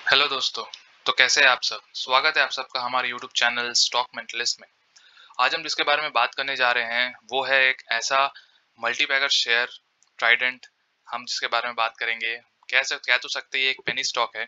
Hello दोस्तों। तो कैसे हैं आप सब? स्वागत है आप सबका हमारे यूट्यूब चैनल स्टॉक मेंटलिस्ट में। आज हम जिसके बारे में बात करने जा रहे हैं वो है एक ऐसा मल्टीबैगर शेयर ट्राइडेंट। हम जिसके बारे में बात करेंगे, कह तो सकते हैं ये एक पेनी स्टॉक है,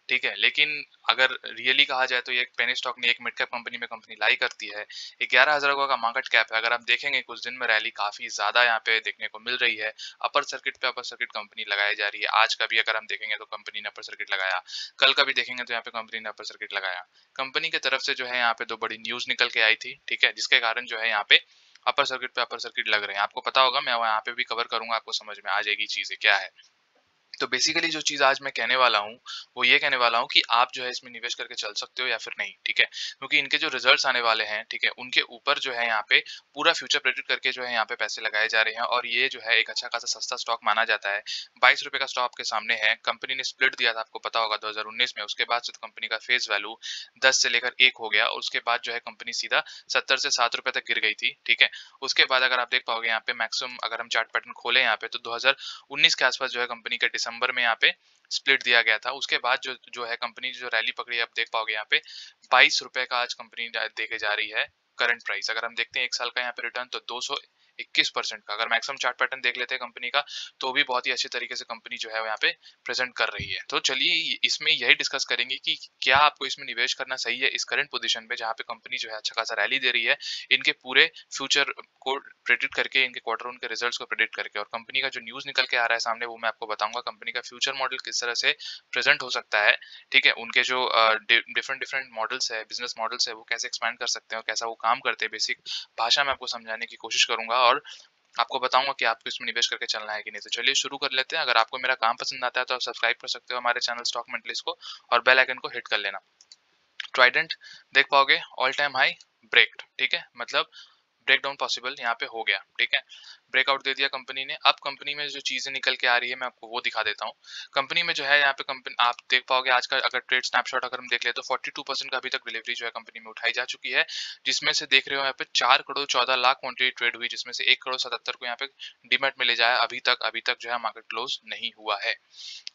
ठीक है। लेकिन अगर रियली कहा जाए तो ये एक पेनी स्टॉक नहीं, एक मिड कैप कंपनी में कंपनी लाई करती है। 11,000 का मार्केट कैप है। अगर आप देखेंगे कुछ दिन में रैली काफी ज्यादा यहाँ पे देखने को मिल रही है। अपर सर्किट पे अपर सर्किट कंपनी लगाई जा रही है। आज का भी अगर हम देखेंगे तो कंपनी ने अपर सर्किट लगाया, कल का भी देखेंगे तो यहाँ पे कंपनी ने अपर सर्किट लगाया। कंपनी की तरफ से जो है यहाँ पे दो बड़ी न्यूज निकल के आई थी, ठीक है, जिसके कारण जो है यहाँ पे अपर सर्किट लग रहे हैं। आपको पता होगा, मैं यहाँ पे भी कवर करूंगा, आपको समझ में आ जाएगी चीजें क्या है। तो बेसिकली जो चीज़ आज मैं कहने वाला हूँ, वो ये कहने वाला हूँ कि आप जो है इसमें निवेश करके चल सकते हो या फिर नहीं, ठीक है। क्योंकि इनके जो रिजल्ट्स आने वाले हैं, ठीक है, उनके ऊपर जो है यहाँ पे पूरा फ्यूचर प्रेडिक्ट करके जो है यहाँ पे पैसे लगाए जा रहे हैं और ये जो है एक अच्छा खासा सस्ता स्टॉक माना जाता है। 22 रुपए का स्टॉक आपके सामने है। कंपनी ने स्प्लिट दिया था, आपको पता होगा 2019 में। उसके बाद से तो कंपनी का फेस वैल्यू 10 से लेकर 1 हो गया और उसके बाद जो है कंपनी सीधा 70 से 7 रुपए तक गिर गई थी, ठीक है। उसके बाद अगर आप देख पाओगे यहाँ पे मैक्सिमम, अगर हम चार्ट पैटर्न खोले यहाँ पे, तो 2019 के आसपास जो है कंपनी के दिसंबर में यहाँ पे स्प्लिट दिया गया था। उसके बाद जो है कंपनी जो रैली पकड़ी है, आप देख पाओगे यहाँ पे 22 रुपए का आज कंपनी देके जा रही है करंट प्राइस। अगर हम देखते हैं एक साल का यहाँ पे रिटर्न, तो 221% का। अगर मैक्सिमम चार्ट पैटर्न देख लेते हैं कंपनी का, तो भी बहुत ही अच्छे तरीके से कंपनी जो है यहाँ पे प्रेजेंट कर रही है। तो चलिए इसमें यही डिस्कस करेंगे कि क्या आपको इसमें निवेश करना सही है इस करंट पोजीशन पे, जहाँ पे कंपनी जो है अच्छा खासा रैली दे रही है, इनके पूरे फ्यूचर को प्रेडिक्ट करके, इनके क्वार्टर वन के रिजल्ट्स को प्रेडिक्ट करके। और कंपनी का जो न्यूज निकल के आ रहा है सामने, वो मैं आपको बताऊंगा कंपनी का फ्यूचर मॉडल किस तरह से प्रेजेंट हो सकता है, ठीक है। उनके जो डिफरेंट डिफरेंट मॉडल्स है, बिजनेस मॉडल्स है, वो कैसे एक्सपैंड कर सकते हैं और कैसा वो काम करते हैं, बेसिक भाषा में आपको समझाने की कोशिश करूंगा और आपको बताऊंगा कि आपको इसमें निवेश करके चलना है कि नहीं। तो चलिए शुरू कर लेते हैं। अगर आपको मेरा काम पसंद आता है तो आप सब्सक्राइब कर सकते हो हमारे चैनल स्टॉक मेंटलिस्ट को और बेल आइकन को हिट कर लेना। ट्राइडेंट देख पाओगे ऑल टाइम हाई ब्रेक्ड, ठीक है, मतलब ब्रेक डाउन पॉसिबल यहाँ पे हो गया, ठीक है। ब्रेकआउट दे दिया कंपनी ने। अब कंपनी में जो चीजें निकल के आ रही है, मैं आपको वो दिखा देता हूँ। कंपनी में जो है यहाँ पे कंपनी, आप देख पाओगे आज का अगर ट्रेड स्नैपशॉट अगर हम देख ले, तो 42% का अभी तक डिलीवरी जो है कंपनी में उठाई जा चुकी है। जिसमें से देख रहे हो यहाँ पे 4 करोड़ 14 लाख क्वांटिटी ट्रेड हुई, जिसमें से 1 करोड़ 77 को यहाँ पे डीमैट में ले जाया। अभी तक जो है मार्केट क्लोज नहीं हुआ है।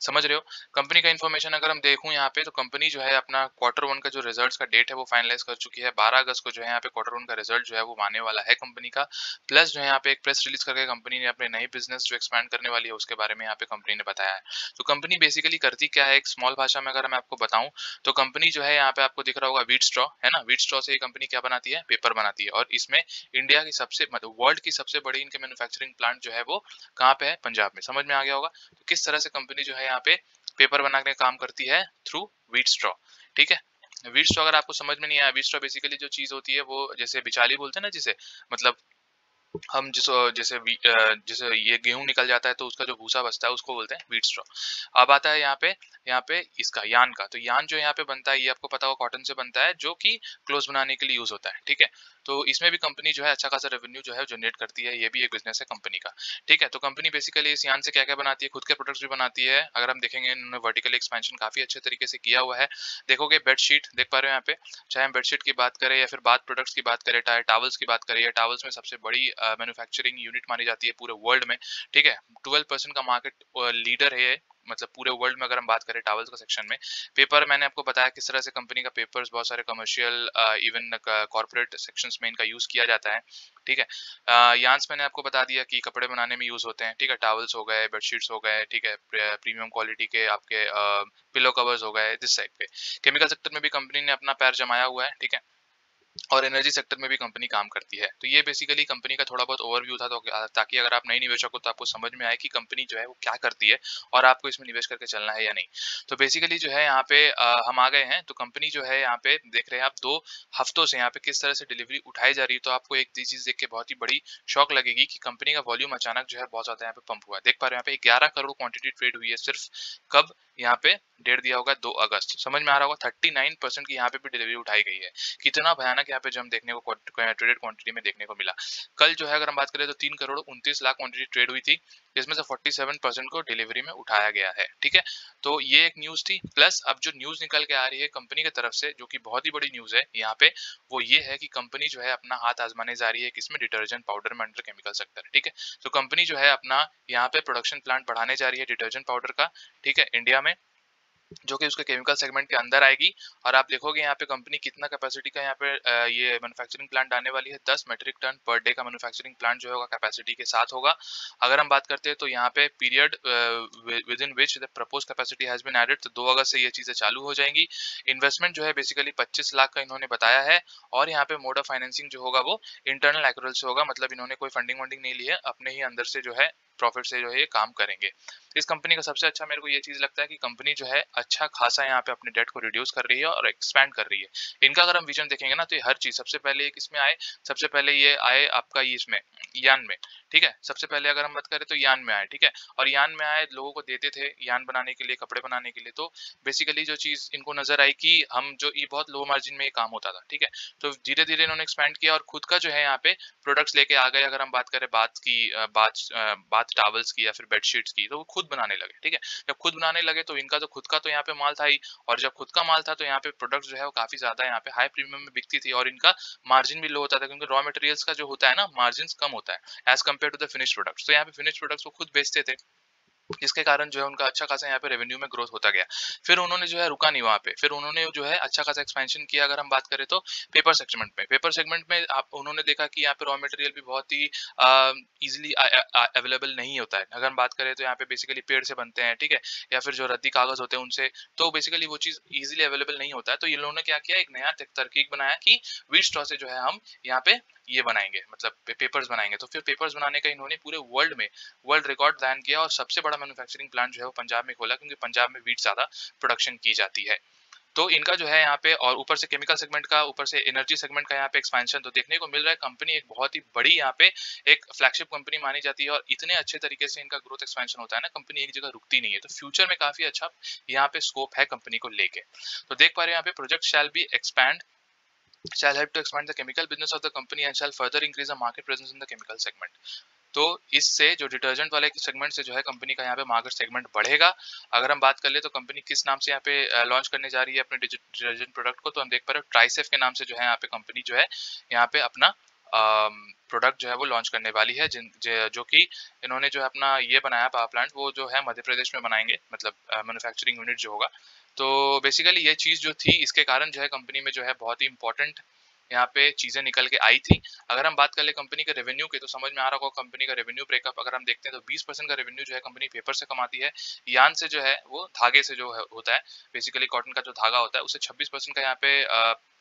समझ रहे हो। कंपनी का इन्फॉर्मेशन अगर हम देखूं यहाँ पे, तो कंपनी जो है अपना क्वार्टर वन का जो रिजल्ट्स का डेट है वो फाइनलाइज कर चुकी है। 12 अगस्त को जो है यहाँ पे क्वार्टर वन का रिजल्ट जो है वो आने वाला है कंपनी का। प्लस जो है यहाँ पे एक प्रेस रिलीज करके कंपनी ने अपने नई बिजनेस जो एक्सपैंड करने वाली है उसके बारे में यहाँ पे कंपनी ने बताया है। तो कंपनी बेसिकली करती क्या है, एक स्मॉल भाषा में अगर मैं आपको बताऊं, तो कंपनी जो है यहाँ पे आपको दिख रहा होगा व्हीट स्ट्रॉ, है ना। व्हीट स्ट्रॉ से ये कंपनी क्या बनाती है, पेपर बनाती है। और इसमें इंडिया की सबसे, मतलब वर्ल्ड की सबसे बड़ी इनके मैन्युफैक्चरिंग प्लांट जो है वो कहाँ पे है, पंजाब में। समझ में आ गया होगा। तो किस तरह से कंपनी जो है यहाँ पे पेपर बनाने का काम करती है, थ्रू व्हीट स्ट्रॉ, ठीक है। व्हीट स्ट्रॉ अगर आपको समझ में नहीं आया, व्हीट स्ट्रॉ बेसिकली जो चीज होती है वो जैसे बिचाली बोलते हैं ना, जिसे मतलब हम जैसे ये गेहूं निकल जाता है तो उसका जो भूसा बचता है उसको बोलते हैं व्हीट स्ट्रॉ। अब आता है यहाँ पे इसका यान का। तो यान जो यहाँ पे बनता है, ये आपको पता होगा कॉटन से बनता है, जो कि क्लोथ बनाने के लिए यूज होता है, ठीक है। तो इसमें भी कंपनी जो है अच्छा खासा रेवेन्यू जो है जनरेट करती है। ये भी एक बिजनेस है कंपनी का, ठीक है। तो कंपनी बेसिकली इस यान से क्या क्या बनाती है, खुद के प्रोडक्ट्स भी बनाती है। अगर हम देखेंगे, इन्होंने वर्टिकल एक्सपेंशन काफी अच्छे तरीके से किया हुआ है। देखोगे बेडशीट देख पा रहे हो यहाँ पे, चाहे हम बेडशीट की बात करें या फिर बाथ प्रोडक्ट्स की बात करें, चाहे टावल्स की बात करें, या टावल्स में सबसे बड़ी मैन्युफैक्चरिंग यूनिट मानी जाती है पूरे वर्ल्ड में, ठीक है। 12% का मार्केट लीडर है ये, मतलब पूरे वर्ल्ड में अगर हम बात करें टावल्स का सेक्शन में। पेपर मैंने आपको बताया किस तरह से कंपनी का पेपर्स बहुत सारे कमर्शियल इवन कॉर्पोरेट सेक्शंस में इनका यूज किया जाता है, ठीक है। यान्स मैंने आपको बता दिया कि कपड़े बनाने में यूज होते हैं, ठीक है। टावल्स हो गए, बेडशीट्स हो गए, ठीक है, प्रीमियम क्वालिटी के आपके पिलो कवर्स हो गए, दिस टाइप के। केमिकल सेक्टर में भी कंपनी ने अपना पैर जमाया हुआ है, ठीक है। और एनर्जी सेक्टर में भी कंपनी काम करती है। तो ये बेसिकली कंपनी का थोड़ा बहुत ओवरव्यू था, तो ताकि अगर आप नई निवेशक हो तो आपको समझ में आए कि कंपनी जो है वो क्या करती है और आपको इसमें निवेश करके चलना है या नहीं। तो बेसिकली जो है यहाँ पे हम आ गए हैं। तो कंपनी जो है यहाँ पे देख रहे हैं आप, 2 हफ्तों से यहाँ पे किस तरह से डिलीवरी उठाई जा रही है। तो आपको एक चीज देख के बहुत ही बड़ी शौक लगेगी कि कंपनी का वॉल्यूम अचानक जो है बहुत ज्यादा यहाँ पे पंप हुआ है। देख पा रहे हैं यहाँ पे 11 करोड़ क्वांटिटी ट्रेड हुई है सिर्फ, कब, यहाँ पे डेट दिया होगा 2 अगस्त। समझ में आ रहा होगा। 39% की यहाँ पे भी डिलीवरी उठाई गई है। कितना भयानक यहाँ पे जो हम देखने को ट्रेडेड क्वांटिटी में देखने को मिला। कल जो है अगर हम बात करें तो 3 करोड़ 29 लाख क्वांटिटी ट्रेड हुई थी, जिसमें से 47% को डिलीवरी में उठाया गया है, ठीक है। तो ये एक न्यूज थी। प्लस अब जो न्यूज निकल के आ रही है कंपनी की तरफ से, जो कि बहुत ही बड़ी न्यूज है यहाँ पे, वो ये है कि कंपनी जो है अपना हाथ आजमाने जा रही है किसमें, डिटर्जेंट पाउडर में, अंडर केमिकल सेक्टर, ठीक है। तो कंपनी जो है अपना यहाँ पे प्रोडक्शन प्लांट बढ़ाने जा रही है डिटर्जेंट पाउडर का, ठीक है, इंडिया में। जो कि उसके केमिकल सेगमेंट के अंदर आएगी। और आप देखोगे यहाँ पे कंपनी कितना कैपेसिटी का यहाँ पे ये मैन्युफैक्चरिंग प्लांट आने वाली है। 10 मेट्रिक टन पर डे का मैन्युफैक्चरिंग प्लांट जो होगा कैपेसिटी के साथ होगा। अगर हम बात करते हैं तो यहाँ पे period with in which the propose capacity has been added, तो 2 अगस्त से ये चीजें चालू हो जाएंगी। इन्वेस्टमेंट जो है बेसिकली 25 लाख का इन्होंने बताया है। और यहाँ पे मोड ऑफ फाइनेंसिंग जो होगा वो इंटरनल एक्रूअल से होगा, मतलब इन्होंने कोई फंडिंग वंडिंग नहीं ली है, अपने ही अंदर से जो है प्रॉफिट से जो है ये काम करेंगे। इस कंपनी का सबसे अच्छा मेरे को ये चीज लगता है कि कंपनी जो है अच्छा खासा यहाँ पे अपने डेट को रिड्यूस कर रही है और एक्सपैंड कर रही है। इनका अगर हम विजन देखेंगे ना तो ये हर चीज सबसे पहले एक इसमें आए, सबसे पहले ये आए आपका ये इसमें यान में, ठीक है। सबसे पहले अगर हम बात करें तो यान में आए, ठीक है। और यान में आए, लोगों को देते थे यान बनाने के लिए, कपड़े बनाने के लिए। तो बेसिकली जो चीज इनको नजर आई कि हम जो ये बहुत लो मार्जिन में ये काम होता था, ठीक है। तो धीरे धीरे इन्होंने एक्सपैंड किया और खुद का जो है यहाँ पे प्रोडक्ट्स लेके आ गए। अगर हम बात करें बाथ टॉवल्स की या फिर बेडशीट्स की, तो वो खुद बनाने लगे, ठीक है। जब खुद बनाने लगे तो इनका तो खुद का तो यहाँ पे माल था ही, और जब खुद का माल था तो यहाँ पे प्रोडक्ट जो है वो काफी ज्यादा यहाँ पे हाई प्रीमियम में बिकती थी। और इनका मार्जिन भी लो होता था, क्योंकि रॉ मटेरियल्स का जो होता है ना मार्जिन कम होता है as compare to the finish products. तो यहाँ पे फिनिश प्रोडक्ट्स वो खुद बेचते थे, जिसके कारण जो है उनका अच्छा खासा यहाँ पे रेवेन्यू में ग्रोथ होता गया। फिर उन्होंने जो है रुका नहीं वहाँ पे, फिर उन्होंने जो है अच्छा खासा एक्सपेंशन किया। अगर हम बात करें तो पेपर सेगमेंट में आप उन्होंने देखा कि यहाँ पे रॉ मटेरियल भी बहुत ही इजिली अवेलेबल नहीं होता है। अगर हम बात करें तो यहाँ पे बेसिकली पेड़ से बनते हैं, ठीक है, या फिर जो रद्दी कागज होते हैं उनसे, तो बेसिकली वो चीज इजिली अवेलेबल नहीं होता है। तो ये लोगों ने क्या किया, एक नया तरकीब बनाया कि व्हीट स्ट्रॉ से जो है हम यहाँ पे ये बनाएंगे, मतलब पेपर्स बनाएंगे। तो फिर पेपर्स बनाने का इन्होंने पूरे वर्ल्ड रिकॉर्ड प्लान किया और सबसे बड़ा मैन्युफैक्चरिंग प्लांट जो है वो पंजाब में खोला, क्योंकि पंजाब में व्हीट ज्यादा प्रोडक्शन की जाती है। तो इनका जो है यहाँ पे, और ऊपर से केमिकल सेगमेंट का, ऊपर से एनर्जी सेगमेंट का यहाँ पे एक्सपेंशन तो देखने को मिल रहा है। कंपनी एक बहुत ही बड़ी यहाँ पे एक फ्लैगशिप कंपनी मानी जाती है, और इतने अच्छे तरीके से इनका ग्रोथ एक्सपेंशन होता है ना, कंपनी एक जगह रुकती नहीं है। तो फ्यूचर में काफी अच्छा यहाँ पे स्कोप है कंपनी को लेके। तो देख पा रहे हैं यहाँ पे project shall help to expand the chemical business of the company and shall further increase the market presence in the chemical segment। तो इससे जो डिटर्जेंट वाले सेगमेंट से जो है कंपनी का यहाँ पे मार्केट सेगमेंट बढ़ेगा। अगर हम बात कर ले तो कंपनी किस नाम से यहाँ पे लॉन्च करने जा रही है अपने डिटर्जेंट प्रोडक्ट को, तो हम देख पा रहे हो ट्राइसेफ के नाम से जो है यहाँ पे कंपनी जो है यहाँ पे अपना प्रोडक्ट जो है वो लॉन्च करने वाली है। जो कि इन्होंने जो है अपना ये बनाया पावर प्लांट, वो जो है मध्य प्रदेश में बनाएंगे, मतलब मैन्युफैक्चरिंग यूनिट जो होगा। तो बेसिकली ये चीज जो थी, इसके कारण जो है कंपनी में जो है बहुत ही इंपॉर्टेंट यहाँ पे चीजें निकल के आई थी। अगर हम बात कर ले कंपनी के रेवेन्यू के, तो समझ में आ रहा होगा कंपनी का रेवेन्यू ब्रेकअप। अगर हम देखते हैं तो 20% का रेवेन्यू जो है कंपनी पेपर से कमाती है। यान से जो है वो धागे से जो है होता है, बेसिकली कॉटन का जो धागा होता है, उससे 26% का यहाँ पे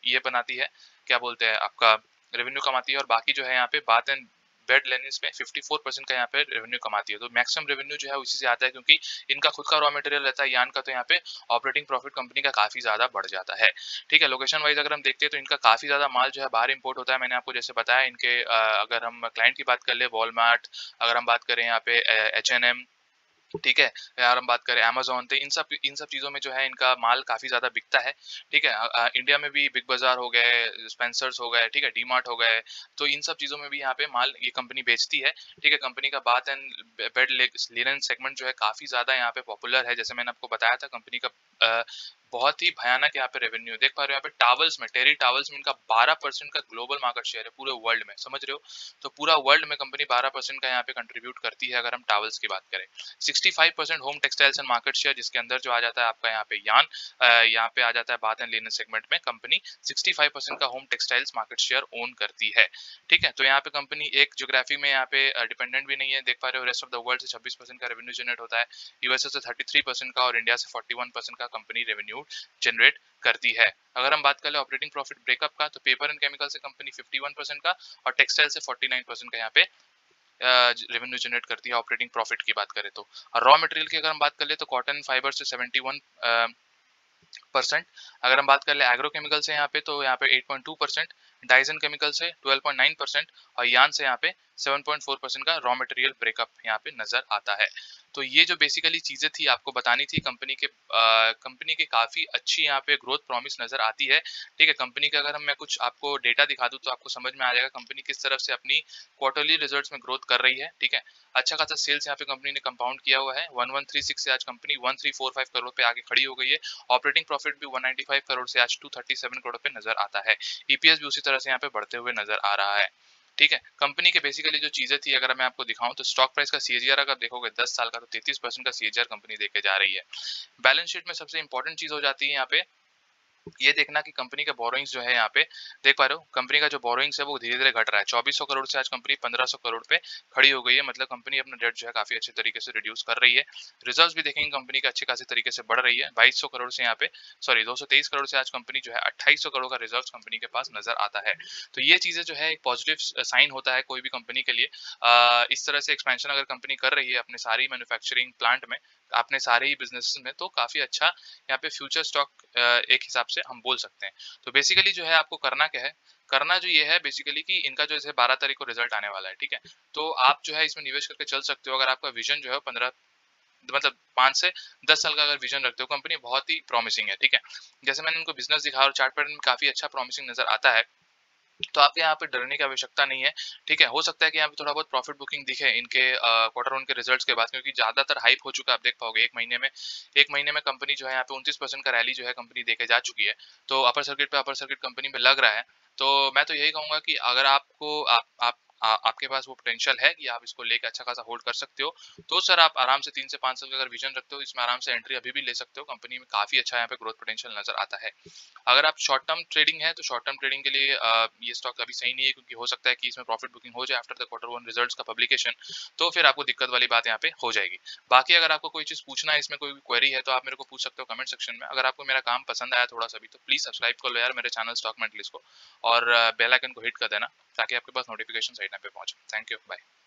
ये बनाती है, क्या बोलते हैं आपका, रेवेन्यू कमाती है। और बाकी जो है यहाँ पे बात एंड बेड लेनिस में 54% का यहाँ पे रेवेन्यू कमाती है। तो मैक्सिमम रेवेन्यू जो है उसी से आता है, क्योंकि इनका खुद का रॉ मटेरियल रहता है यान का। तो यहाँ पे ऑपरेटिंग प्रॉफिट कंपनी का काफी ज्यादा बढ़ जाता है, ठीक है। लोकेशन वाइज अगर हम देखते हैं तो इनका काफी ज्यादा माल जो है बाहर इंपोर्ट होता है। मैंने आपको जैसे बताया इनके अगर हम क्लाइंट की बात कर ले वॉलमार्ट, अगर हम बात करें यहाँ पे H&M, ठीक है, यार हम बात करें अमेजोन, तो इन सब चीजों में जो है इनका माल काफी ज्यादा बिकता है, ठीक है। इंडिया में भी बिग बाजार हो गए, स्पेंसर्स हो गए, ठीक है, डी मार्ट हो गए। तो इन सब चीजों में भी यहाँ पे माल ये कंपनी बेचती है, ठीक है। कंपनी का bath and bed linen segment जो है काफी ज्यादा यहाँ पे पॉपुलर है। जैसे मैंने आपको बताया था कंपनी का बहुत ही भयानक यहाँ पे रेवेन्यू देख पा रहे हो। यहाँ पे टावल्स में, टेरी टावल्स में इनका 12% का ग्लोबल मार्केट शेयर है पूरे वर्ल्ड में, समझ रहे हो। तो पूरा वर्ल्ड में कंपनी 12% का यहाँ पे कंट्रीब्यूट करती है। अगर हम टावल्स की बात करें, 65% home textiles and market share, जिसके अंदर जो आ जाता है आपका यहाँ पे यान, यहाँ पे आ जाता है बाथ एंड लिनन सेगमेंट में कंपनी 65% का home textiles market share own करती है, ठीक है। तो यहाँ पे कंपनी एक ज्योग्राफी में यहाँ पे डिपेंडेंट भी नहीं है, देख पा रहे हो। रेस्ट ऑफ द वर्ल्ड से 26% का रेवेन्यू जनरेट होता है, यूएसए से 33% का, और इंडिया से 41% का कंपनी रेवेन्यू जनरेट करती है। अगर हम बात कर ले ऑपरेटिंग प्रॉफिट ब्रेकअप का, तो पेपर एंड केमिकल से कंपनी 51% का, और टेक्सटाइल से 49% का यहाँ पे रेवेन्यू जनरेट करती है ऑपरेटिंग प्रॉफिट की बात करें तो। और रॉ मटेरियल की अगर हम बात कर ले तो कॉटन फाइबर से 71%, अगर हम बात कर ले एग्रोकेमिकल से यहाँ पे, तो यहाँ पे 8.2%, डाइजन केमिकल से 12.9%, और यान से यहाँ पे 7.4% का रॉ मटेरियल ब्रेकअप यहाँ पे नजर आता है। तो ये जो बेसिकली चीजें थी आपको बतानी थी कंपनी के काफी अच्छी यहाँ पे ग्रोथ प्रॉमिस नजर आती है, ठीक है। कंपनी का अगर मैं कुछ आपको डेटा दिखा दूं तो आपको समझ में आ जाएगा कंपनी किस तरफ से अपनी क्वार्टरली रिजल्ट्स में ग्रोथ कर रही है, ठीक है। अच्छा खासा सेल्स यहाँ पे कंपनी ने कंपाउंड किया हुआ है, 1136 से आज कंपनी 1345 करोड़ पे आके खड़ी हो गई है। ऑपरेटिंग प्रॉफिट भी 195 करोड़ से आज 237 करोड़ पे नजर आता है। ईपीएस भी उसी तरह से यहाँ पे बढ़ते हुए नजर आ रहा है, ठीक है। कंपनी के बेसिकली जो चीजें थी अगर मैं आपको दिखाऊं तो स्टॉक प्राइस का सीएजीआर अगर देखोगे 10 साल का तो 33% का सीएजीआर कंपनी देके जा रही है। बैलेंस शीट में सबसे इंपॉर्टेंट चीज हो जाती है यहाँ पे ये देखना कि कंपनी के बोरोइंग्स जो है यहाँ पे देख पा रहे हो, कंपनी का जो बोरोइंग्स है वो धीरे धीरे घट रहा है। 2400 करोड़ से आज कंपनी 1500 करोड़ पे खड़ी हो गई है, मतलब कंपनी अपना डेट जो है काफी अच्छे तरीके से रिड्यूस कर रही है। रिजर्व्स भी देखेंगे कंपनी के अच्छे खासे तरीके से बढ़ रही है। 2200 करोड़ से यहाँ पे सॉरी 223 करोड़ से आज कंपनी जो है 2800 करोड़ का रिजर्व कंपनी के पास नजर आता है। तो ये चीजें जो है एक पॉजिटिव साइन होता है कोई भी कंपनी के लिए। इस तरह से एक्सपेंशन अगर कंपनी कर रही है अपने सारी मैन्युफैक्चरिंग प्लांट में, अपने सारे ही बिजनेस में, तो काफी अच्छा यहाँ पे फ्यूचर स्टॉक एक हिसाब से हम बोल सकते हैं। तो बेसिकली जो है आपको करना क्या है, करना जो ये है बेसिकली कि इनका जो है 12 तारीख को रिजल्ट आने वाला है, ठीक है। तो आप जो है इसमें निवेश करके चल सकते हो अगर आपका विजन जो है 15 मतलब 5 से 10 साल का अगर विजन रखते हो। कंपनी बहुत ही प्रॉमिसिंग है, ठीक है। जैसे मैंने उनको बिजनेस दिखाया और चार्ट पैटर्न में काफी अच्छा प्रॉमिसिंग नजर आता है, तो आपको यहाँ पे डरने की आवश्यकता नहीं है, ठीक है। हो सकता है कि यहाँ पे थोड़ा बहुत प्रॉफिट बुकिंग दिखे इनके क्वार्टर वन के रिजल्ट्स के बाद, क्योंकि ज्यादातर हाइप हो चुका है। आप देख पाओगे एक महीने में कंपनी जो है यहाँ पे 29% का रैली जो है कंपनी देके जा चुकी है। तो अपर सर्किट कंपनी में लग रहा है। तो मैं तो यही कहूंगा कि अगर आपको आपके पास वो पोटेंशियल है कि आप इसको लेके अच्छा खासा होल्ड कर सकते हो, तो सर आप आराम से 3 से 5 साल का अगर विजन रखते हो इसमें आराम से एंट्री अभी भी ले सकते हो। कंपनी में काफी अच्छा यहाँ पे ग्रोथ पोटेंशियल नजर आता है। अगर आप शॉर्ट टर्म ट्रेडिंग है तो शॉर्ट टर्म ट्रेडिंग के लिए ये स्टॉक अभी सही नहीं है, क्योंकि हो सकता है कि इसमें प्रॉफिट बुकिंग हो जाए after the quarter one results का पब्लिकेशन, तो फिर आपको दिक्कत वाली बात यहाँ पे हो जाएगी। बाकी अगर आपको कोई चीज पूछना है, इसमें कोई क्वेरी है, तो आप मेरे को पूछ सकते हो कमेंट सेक्शन में। अगर आपको मेरा काम पसंद आया थोड़ा सा भी तो प्लीज सब्सक्राइब कर लो यार मेरे चैनल स्टॉक मेंटलिस्ट को, और बेल आइकन को हिट कर देना ताकि आपके पास नोटिफिकेशन सही टाइम पे पहुंचे। Thank you, bye.